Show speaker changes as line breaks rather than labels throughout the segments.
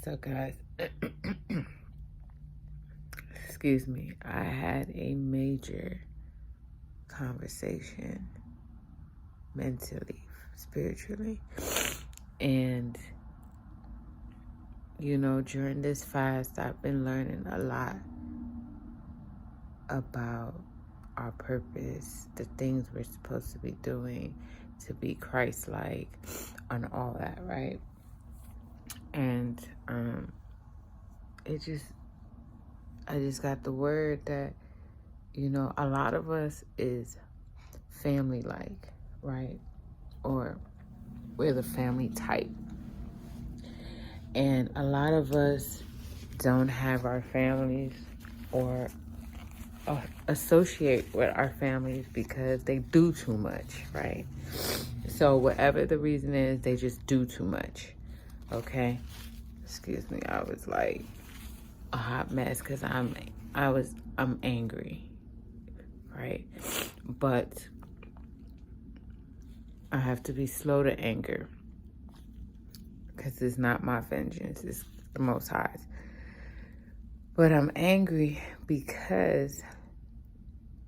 So, guys, excuse me, I had a major conversation mentally, spiritually, and during this fast, I've been learning a lot about our purpose, the things we're supposed to be doing to be Christ-like, and all that, right? And I just got the word that a lot of us is family-like, right? Or we're the family type, and a lot of us don't have our families or associate with our families because they do too much, right? So whatever the reason is, they just do too much. Okay, excuse me, I was like a hot mess because I'm angry, right? But I have to be slow to anger because it's not my vengeance, it's the Most High's. But I'm angry because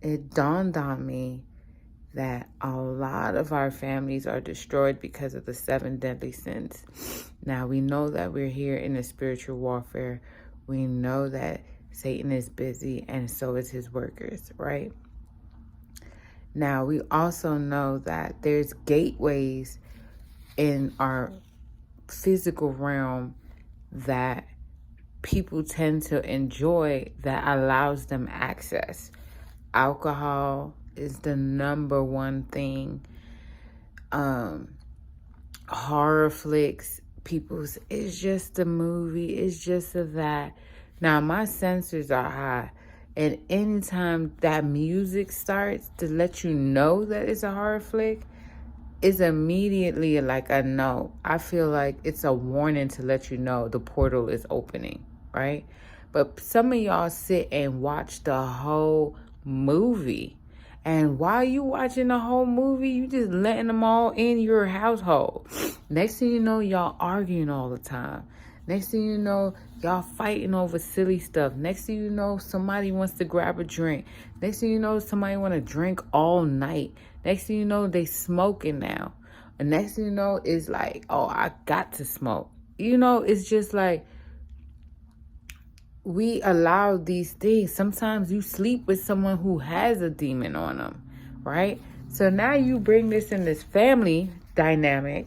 it dawned on me that a lot of our families are destroyed because of the 7 deadly sins. Now, we know that we're here in a spiritual warfare. We know that Satan is busy and so is his workers, right? Now, we also know that there's gateways in our physical realm that people tend to enjoy that allows them access. Alcohol is the number one thing. Horror flicks, it's just a movie, it's just a that. Now, my sensors are high, and anytime that music starts to let you know that it's a horror flick, it's immediately like a no. I feel like it's a warning to let you know the portal is opening, right? But some of y'all sit and watch the whole movie. And while you watching the whole movie, you just letting them all in your household. Next thing you know, y'all arguing all the time. Next thing you know, y'all fighting over silly stuff. Next thing you know, somebody wants to grab a drink. Next thing you know, somebody want to drink all night. Next thing you know, they smoking now. And next thing you know, it's like, oh, I got to smoke. It's just like, we allow these things. Sometimes you sleep with someone who has a demon on them, right? So now you bring this in this family dynamic,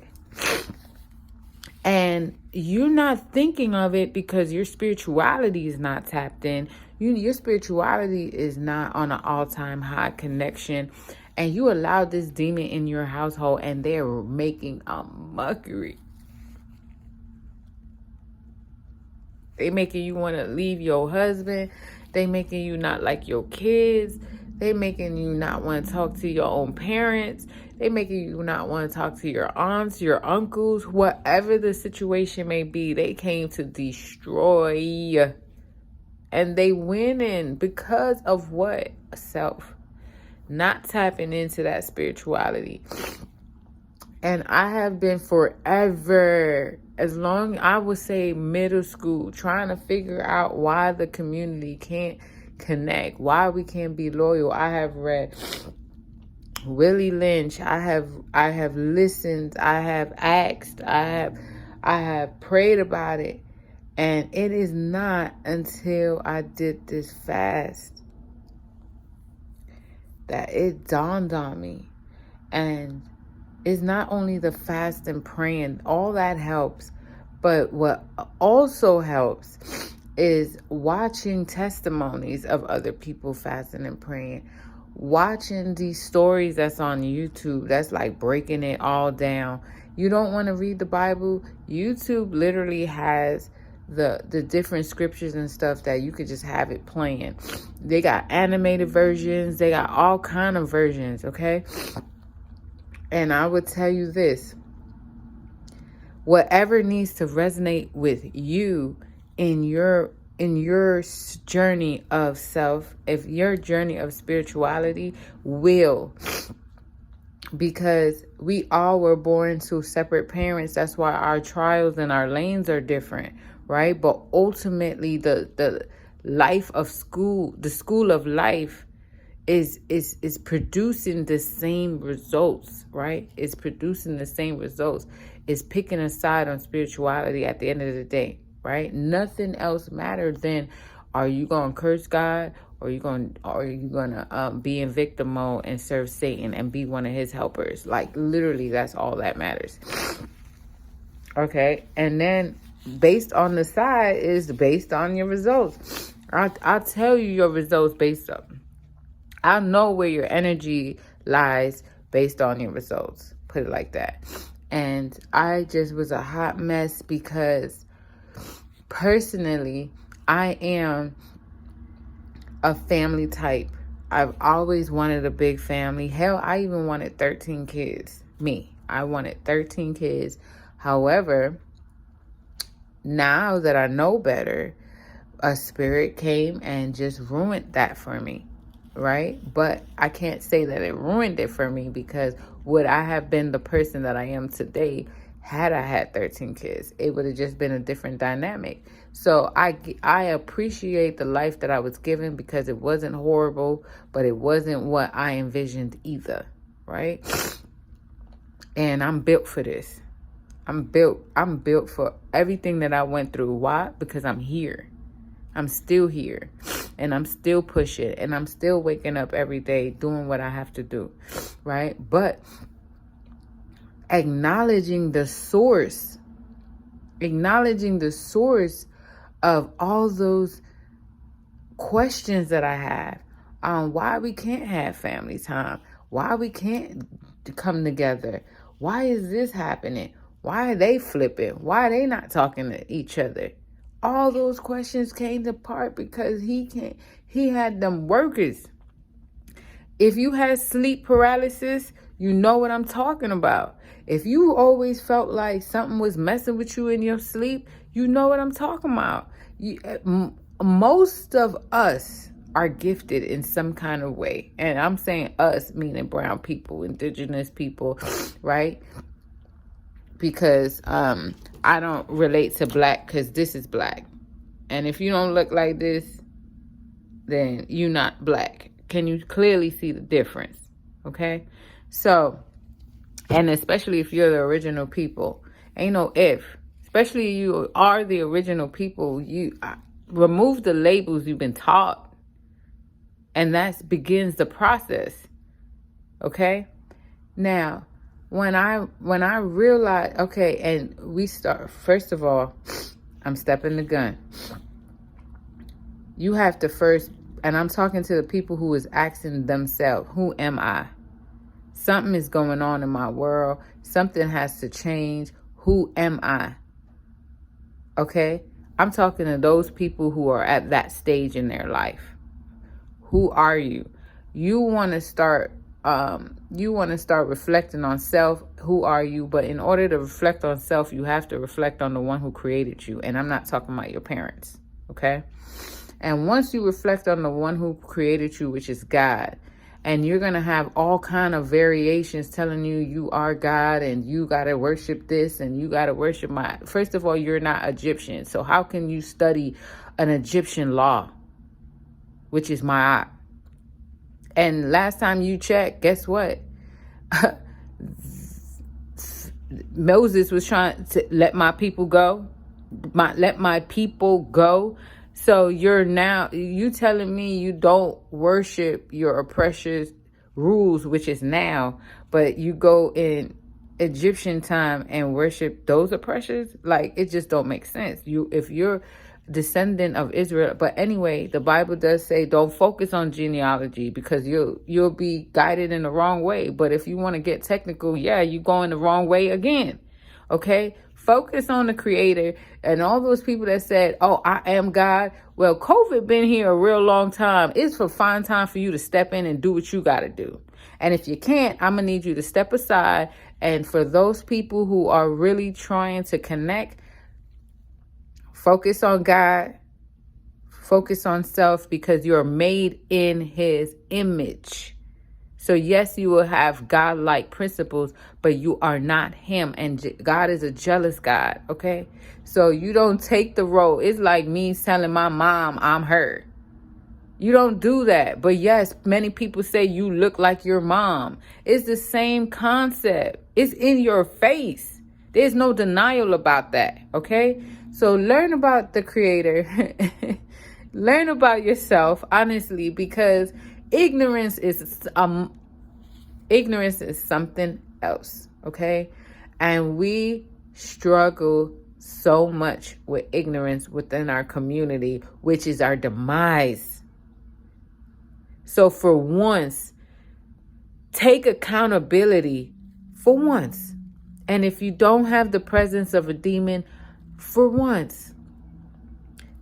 and you're not thinking of it because your spirituality is not tapped in. Your spirituality is not on an all-time high connection, and you allow this demon in your household, and they're making a mockery. They making you want to leave your husband. They making you not like your kids. They making you not want to talk to your own parents. They making you not want to talk to your aunts, your uncles, whatever the situation may be. They came to destroy. And they winning because of what? Self. Not tapping into that spirituality. And I have been forever, as long, I would say middle school, trying to figure out why the community can't connect, why we can't be loyal. I have read Willie Lynch. I have listened. I have asked. I have prayed about it. And it is not until I did this fast that it dawned on me. And it's not only the fast and praying, all that helps, but what also helps is watching testimonies of other people fasting and praying, watching these stories that's on YouTube that's like breaking it all down. You don't want to read the Bible? YouTube literally has the different scriptures and stuff that you could just have it playing. They got animated versions, they got all kind of versions, okay? And I would tell you this, whatever needs to resonate with you in your journey of self, if your journey of spirituality will, because we all were born to separate parents. That's why our trials and our lanes are different, right? But ultimately, the life of school, the school of life, is producing the same results, right? It's producing the same results. It's picking a side on spirituality at the end of the day, right? Nothing else matters than, are you gonna curse God, or are you gonna be in victim mode and serve Satan and be one of his helpers? Like, literally, that's all that matters. Okay, and then based on the side is based on your results. I'll tell you your results based on. I know where your energy lies based on your results. Put it like that. And I just was a hot mess because personally, I am a family type. I've always wanted a big family. Hell, I even wanted 13 kids. I wanted 13 kids. However, now that I know better, a spirit came and just ruined that for me, right? But I can't say that it ruined it for me, because would I have been the person that I am today had I had 13 kids? It would have just been a different dynamic. So I appreciate the life that I was given, because it wasn't horrible, but it wasn't what I envisioned either, right? And I'm built for this. I'm built for everything that I went through. Why? Because I'm here. I'm still here, and I'm still pushing, and I'm still waking up every day doing what I have to do, right? But acknowledging the source of all those questions that I have on why we can't have family time, why we can't come together, why is this happening, why are they flipping, why are they not talking to each other? All those questions came to part because he had them workers. If you had sleep paralysis, you know what I'm talking about. If you always felt like something was messing with you in your sleep, you know what I'm talking about. Most of us are gifted in some kind of way. And I'm saying us, meaning brown people, indigenous people, right? Because I don't relate to black, because this is black. And if you don't look like this, then you're not black. Can you clearly see the difference? Okay? So, and especially if you're the original people, ain't no if. Especially you are the original people, you remove the labels you've been taught. And that begins the process. Okay? Now, when I realized, okay, and we start, first of all, I'm stepping the gun. You have to first, and I'm talking to the people who is asking themselves, who am I? Something is going on in my world. Something has to change. Who am I? Okay? I'm talking to those people who are at that stage in their life. Who are you? You want to start reflecting on self. Who are you? But in order to reflect on self, you have to reflect on the one who created you. And I'm not talking about your parents. Okay? And once you reflect on the one who created you, which is God, and you're going to have all kind of variations telling you are God and you got to worship this and you got to worship my... First of all, you're not Egyptian. So how can you study an Egyptian law, which is Ma'at? And last time you checked, guess what? Moses was trying to let my people go. Let my people go. So you telling me you don't worship your oppressor's rules, which is now, but you go in Egyptian time and worship those oppressors? Like, it just don't make sense. If you're descendant of Israel, but anyway, the Bible does say don't focus on genealogy, because you'll be guided in the wrong way. But if you want to get technical, you're going the wrong way again. Okay? Focus on the creator. And all those people that said, oh, I am God. Well, COVID been here a real long time. It's for fine time for you to step in and do what you got to do. And if you can't, I'm going to need you to step aside. And for those people who are really trying to connect, focus on God. Focus on self, because you're made in his image. So yes, you will have God-like principles, but you are not him. And God is a jealous God, okay? So you don't take the role. It's like me telling my mom I'm her. You don't do that. But yes, many people say you look like your mom. It's the same concept. It's in your face. There's no denial about that, okay? So learn about the Creator. Learn about yourself, honestly, because ignorance is something else, okay? And we struggle so much with ignorance within our community, which is our demise. So for once, take accountability for once. And if you don't have the presence of a demon, for once,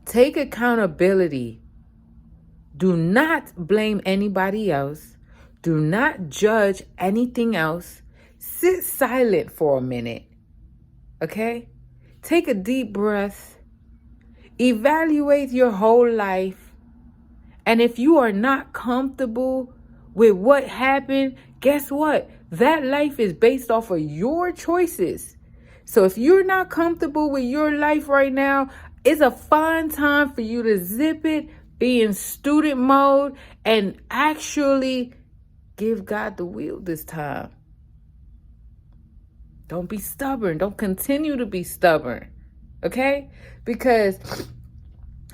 take accountability. Do not blame anybody else. Do not judge anything else. Sit silent for a minute. Okay? Take a deep breath. Evaluate your whole life. And if you are not comfortable with what happened, guess what? That life is based off of your choices. So if you're not comfortable with your life right now, it's a fine time for you to zip it, be in student mode, and actually give God the wheel this time. Don't be stubborn. Don't continue to be stubborn. Okay? Because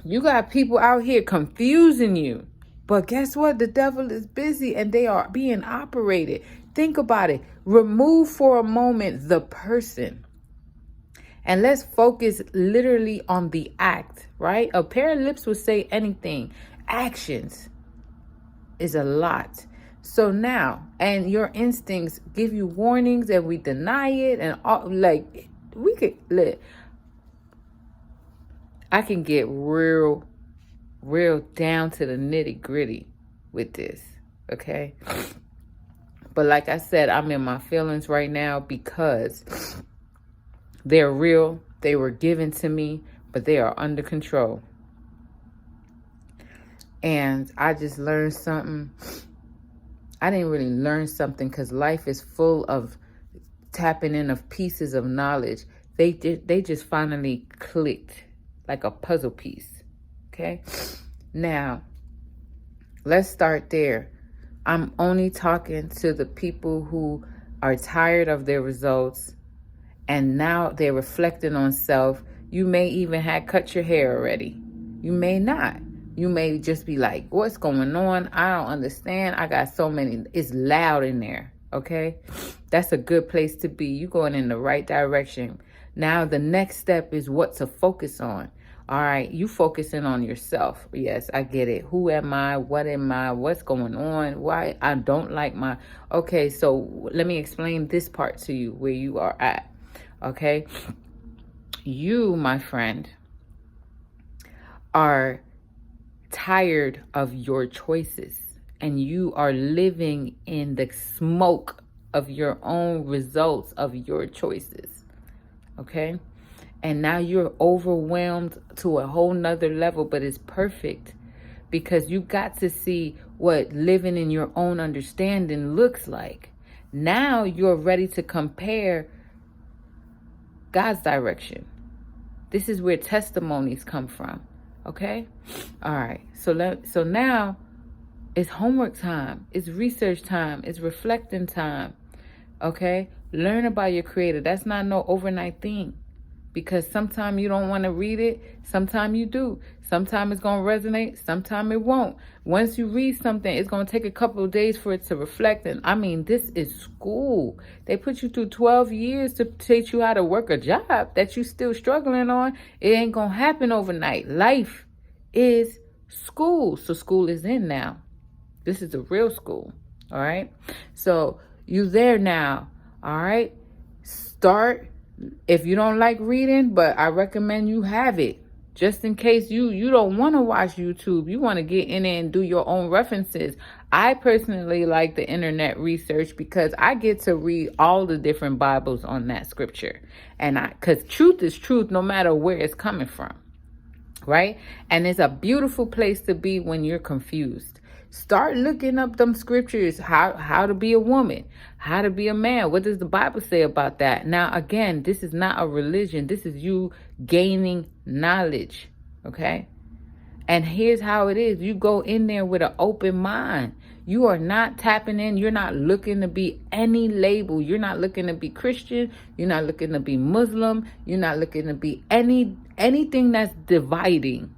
you got people out here confusing you. But guess what? The devil is busy and they are being operated. Think about it. Remove for a moment the person. And let's focus literally on the act, right? A pair of lips will say anything. Actions is a lot. So now, and your instincts give you warnings and we deny it. And all, like, we could, I can get real down to the nitty gritty with this, okay? But like I said, I'm in my feelings right now because they're real. They were given to me, but they are under control. And I just learned something. I didn't really learn something because life is full of tapping in of pieces of knowledge. They just finally clicked like a puzzle piece. Okay, now let's start there. I'm only talking to the people who are tired of their results and now they're reflecting on self. You may even have cut your hair already. You may not. You may just be like, what's going on? I don't understand. I got so many. It's loud in there. Okay, that's a good place to be. You're going in the right direction. Now the next step is what to focus on. All right, you focusing on yourself. Yes, I get it. Who am I? What am I? What's going on? Why I don't like my... Okay, so let me explain this part to you where you are at. Okay, you, my friend, are tired of your choices and you are living in the smoke of your own results of your choices. Okay? And now you're overwhelmed to a whole nother level, but it's perfect because you got to see what living in your own understanding looks like. Now you're ready to compare God's direction. This is where testimonies come from. Okay? All right. So now it's homework time. It's research time. It's reflecting time. Okay? Learn about your Creator. That's not no overnight thing. Because sometimes you don't want to read it. Sometimes you do. Sometimes it's going to resonate. Sometimes it won't. Once you read something, it's going to take a couple of days for it to reflect. And I mean, this is school. They put you through 12 years to teach you how to work a job that you still struggling on. It ain't going to happen overnight. Life is school. So school is in now. This is a real school. All right. So you there now. All right. Start. If you don't like reading, but I recommend you have it. Just in case you don't want to watch YouTube. You want to get in there and do your own references. I personally like the internet research because I get to read all the different Bibles on that scripture. And because truth is truth no matter where it's coming from. Right? And it's a beautiful place to be when you're confused. Start looking up them scriptures, how to be a woman, how to be a man. What does the Bible say about that? Now, again, this is not a religion. This is you gaining knowledge, okay? And here's how it is. You go in there with an open mind. You are not tapping in. You're not looking to be any label. You're not looking to be Christian. You're not looking to be Muslim. You're not looking to be anything that's dividing.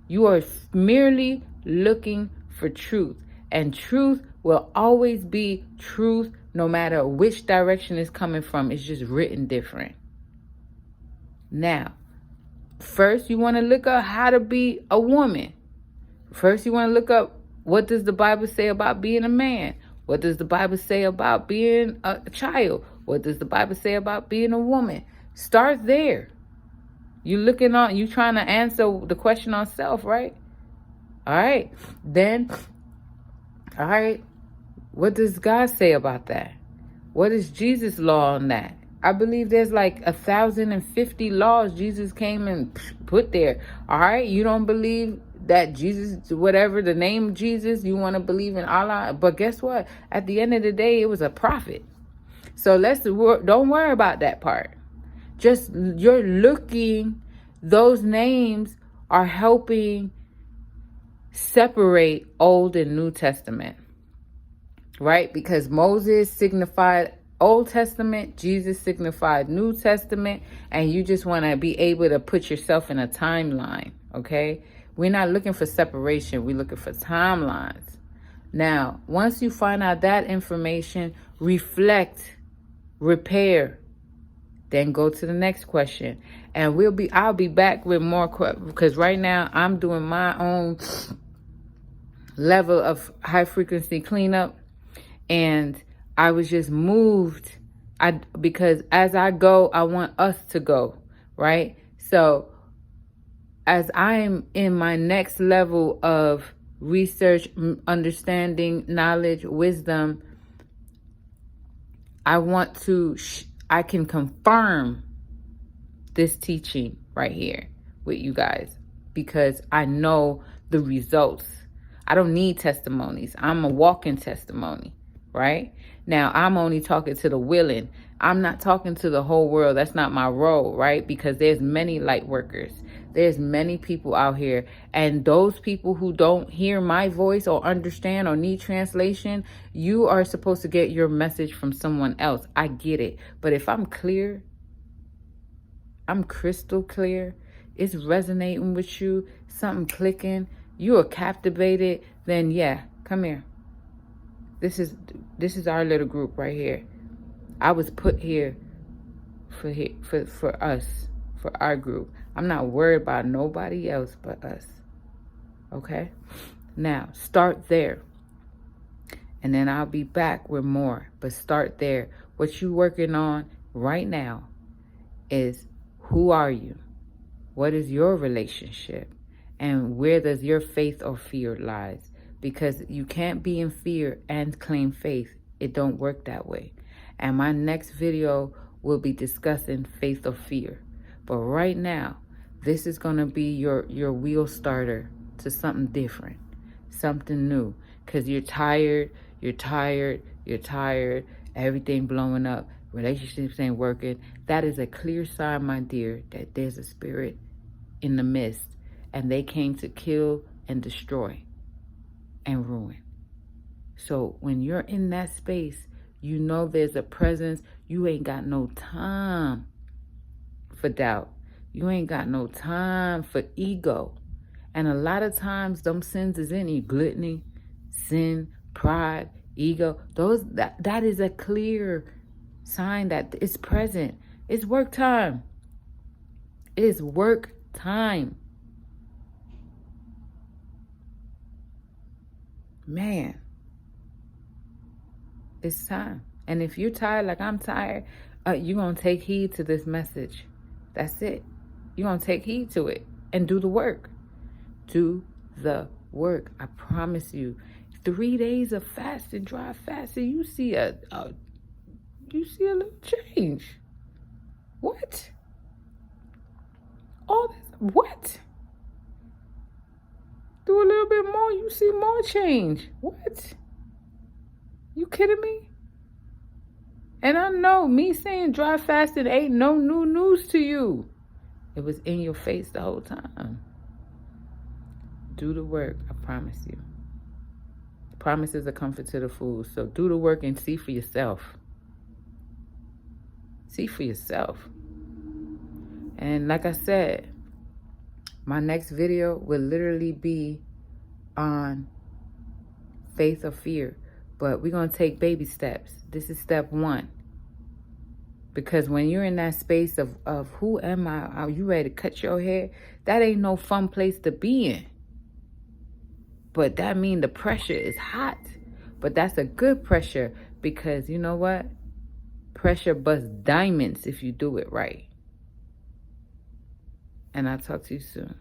You are merely looking for truth. And truth will always be truth no matter which direction it's coming from. It's just written different. Now, first you want to look up how to be a woman. First you want to look up, what does the Bible say about being a man? What does the Bible say about being a child? What does the Bible say about being a woman? Start there. You trying to answer the question on self, right? All right. Then, all right, what does God say about that? What is Jesus' law on that? I believe there's like 1,050 laws Jesus came and put there. All right. You don't believe that Jesus, whatever the name of Jesus, you want to believe in Allah. But guess what? At the end of the day, it was a prophet. So don't worry about that part. Just you're looking, those names are helping separate Old and New Testament, right? Because Moses signified Old Testament, Jesus signified New Testament, and you just want to be able to put yourself in a timeline, okay? We're not looking for separation. We're looking for timelines. Now, once you find out that information, reflect, repair, then go to the next question. And I'll be back with more because right now I'm doing my own level of high frequency cleanup, and I was just moved. Because as I go, I want us to go, right? So as I'm in my next level of research, understanding, knowledge, wisdom, I can confirm this teaching right here with you guys because I know the results. I don't need testimonies. I'm a walking testimony, right? Now, I'm only talking to the willing. I'm not talking to the whole world. That's not my role, right? Because there's many light workers. There's many people out here. And those people who don't hear my voice or understand or need translation, you are supposed to get your message from someone else. I get it. But if I'm clear, I'm crystal clear, it's resonating with you, something clicking, you are captivated, then yeah, come here. This is our little group right here. I was put here for us, for our group. I'm not worried about nobody else but us. Okay? Now, start there. And then I'll be back with more. But start there. What you working on right now is, who are you? What is your relationship? And where does your faith or fear lies? Because you can't be in fear and claim faith. It don't work that way. And my next video will be discussing faith or fear. But right now, this is going to be your wheel starter to something different, something new. Because you're tired, everything blowing up, relationships ain't working. That is a clear sign, my dear, that there's a spirit in the midst. And they came to kill and destroy and ruin. So when you're in that space, you know there's a presence. You ain't got no time for doubt. You ain't got no time for ego. And a lot of times, them sins is in you. Gluttony, sin, pride, ego. That is a clear sign that it's present. It's work time. It is work time. Man, it's time. And if you're tired like I'm tired, you're going to take heed to this message. That's it. You're going to take heed to it and do the work. Do the work. I promise you. 3 days of fasting, dry fasting, you see a little change. What? All this, what? Do a little bit more, you you see more change. What? You kidding me? And I know me saying dry fasting ain't no new news to you. It was in your face the whole time. Do the work, I promise you. Promise is a comfort to the fool. So do the work and see for yourself. See for yourself. And like I said, my next video will literally be on faith or fear. But we're going to take baby steps. This is step 1. Because when you're in that space of who am I? Are you ready to cut your hair? That ain't no fun place to be in. But that means the pressure is hot. But that's a good pressure because you know what? Pressure busts diamonds if you do it right. And I'll talk to you soon.